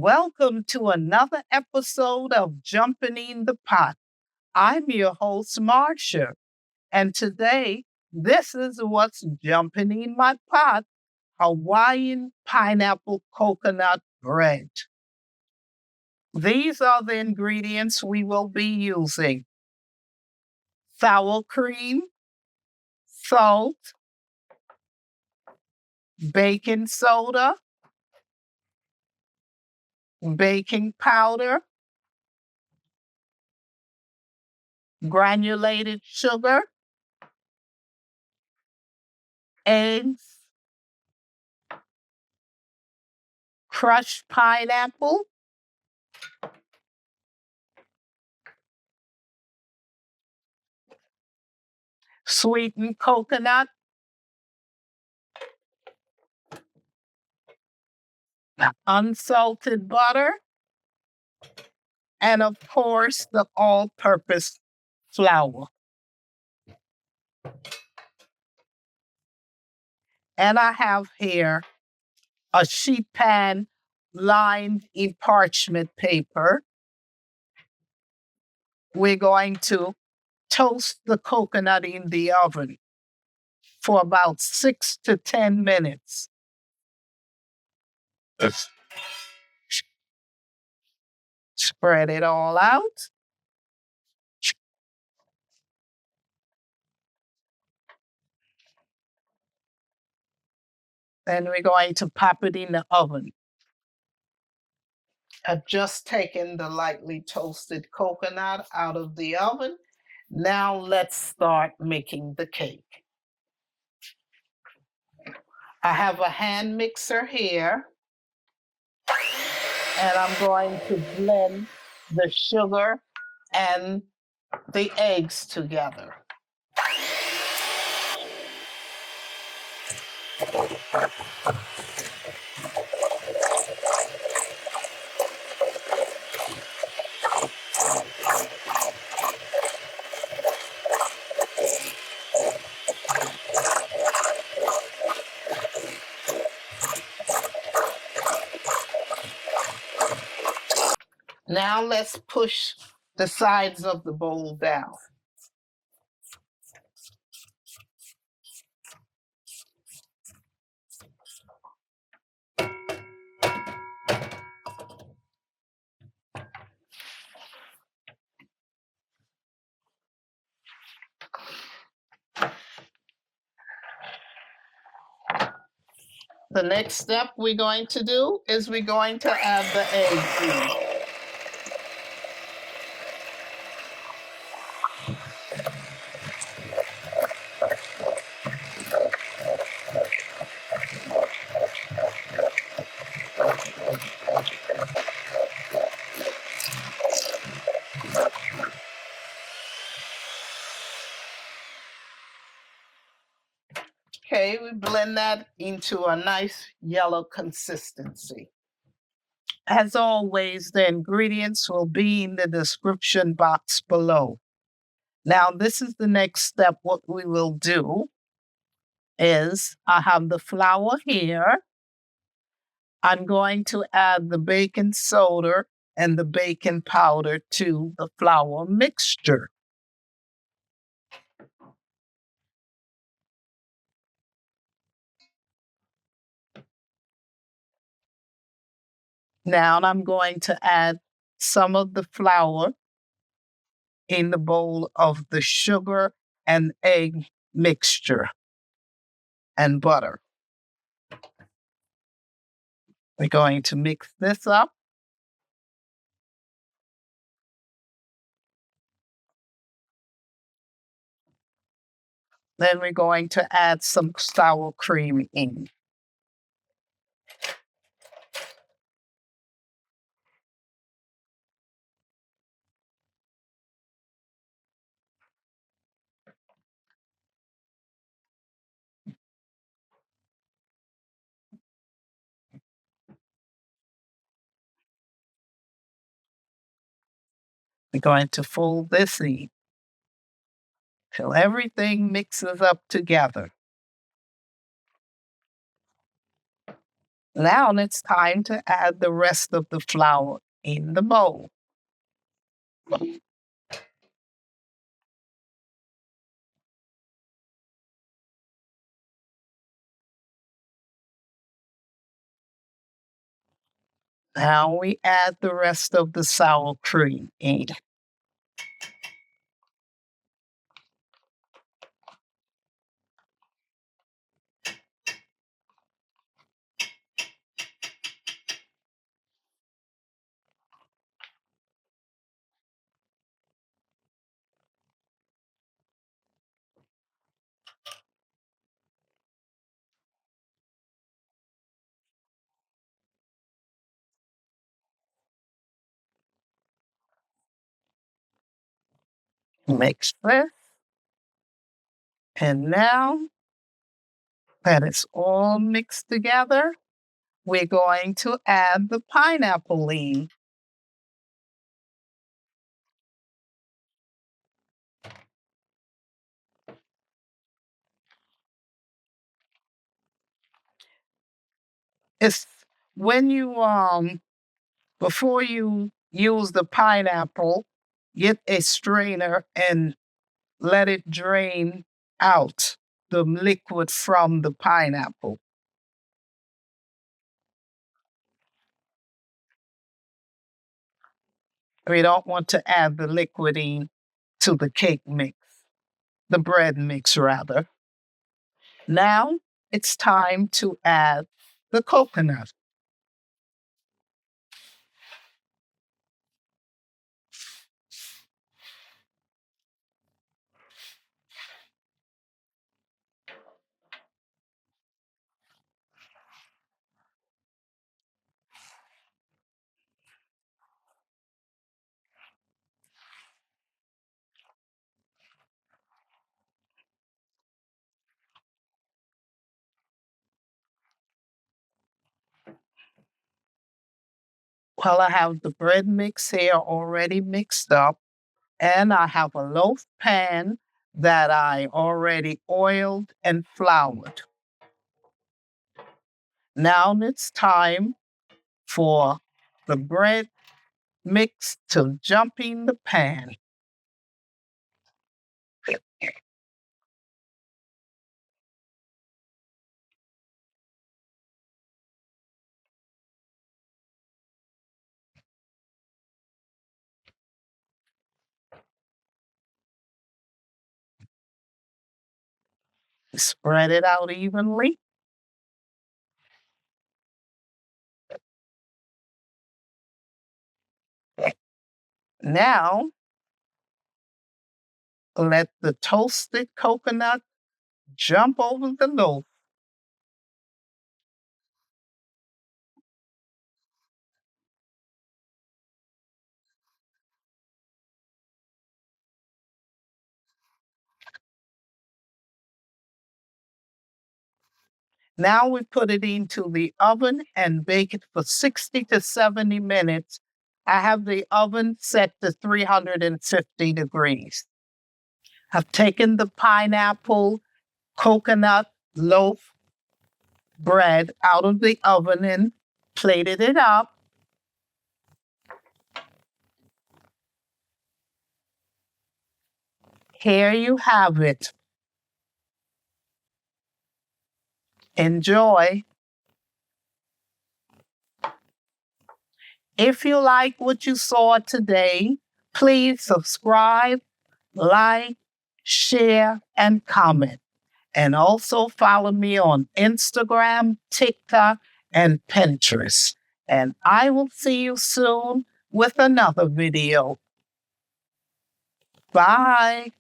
Welcome to another episode of Jumpin In The Pot. I'm your host, Marcia, and today this is what's jumping in my pot: Hawaiian Pineapple Coconut Bread. These are the ingredients we will be using: sour cream, salt, baking soda, baking powder, granulated sugar, eggs, crushed pineapple, sweetened coconut, unsalted butter, and of course, the all-purpose flour. And I have here a sheet pan lined in parchment paper. We're going to toast the coconut in the oven for about 6 to 10 minutes. Spread it all out. Then we're going to pop it in the oven. I've just taken the lightly toasted coconut out of the oven. Now let's start making the cake. I have a hand mixer here, and I'm going to blend the sugar and the eggs together. Now let's push the sides of the bowl down. The next step we're going to do is we're going to add the eggs in. Okay, we blend that into a nice yellow consistency. As always, the ingredients will be in the description box below. Now, this is the next step. What we will do is I have the flour here. I'm going to add the baking soda and the baking powder to the flour mixture. Now I'm going to add some of the flour in the bowl of the sugar and egg mixture and butter. We're going to mix this up. Then we're going to add some sour cream in. We're going to fold this in till everything mixes up together. Now it's time to add the rest of the flour in the bowl. Now we add the rest of the sour cream in. Mix this. And now that it's all mixed together, we're going to add the pineapple leaf. It's when you before you use the pineapple, get a strainer and let it drain out the liquid from the pineapple. We don't want to add the liquid in to the cake mix, the bread mix rather. Now it's time to add the coconut. Well, I have the bread mix here already mixed up, and I have a loaf pan that I already oiled and floured. Now it's time for the bread mix to jump in the pan. Spread it out evenly. Now, let the toasted coconut jump over the loaf. Now we put it into the oven and bake it for 60 to 70 minutes. I have the oven set to 350 degrees. I've taken the pineapple coconut loaf bread out of the oven and plated it up. Here you have it. Enjoy. If you like what you saw today, please subscribe, like, share, and comment. And also follow me on Instagram, TikTok, and Pinterest. And I will see you soon with another video. Bye.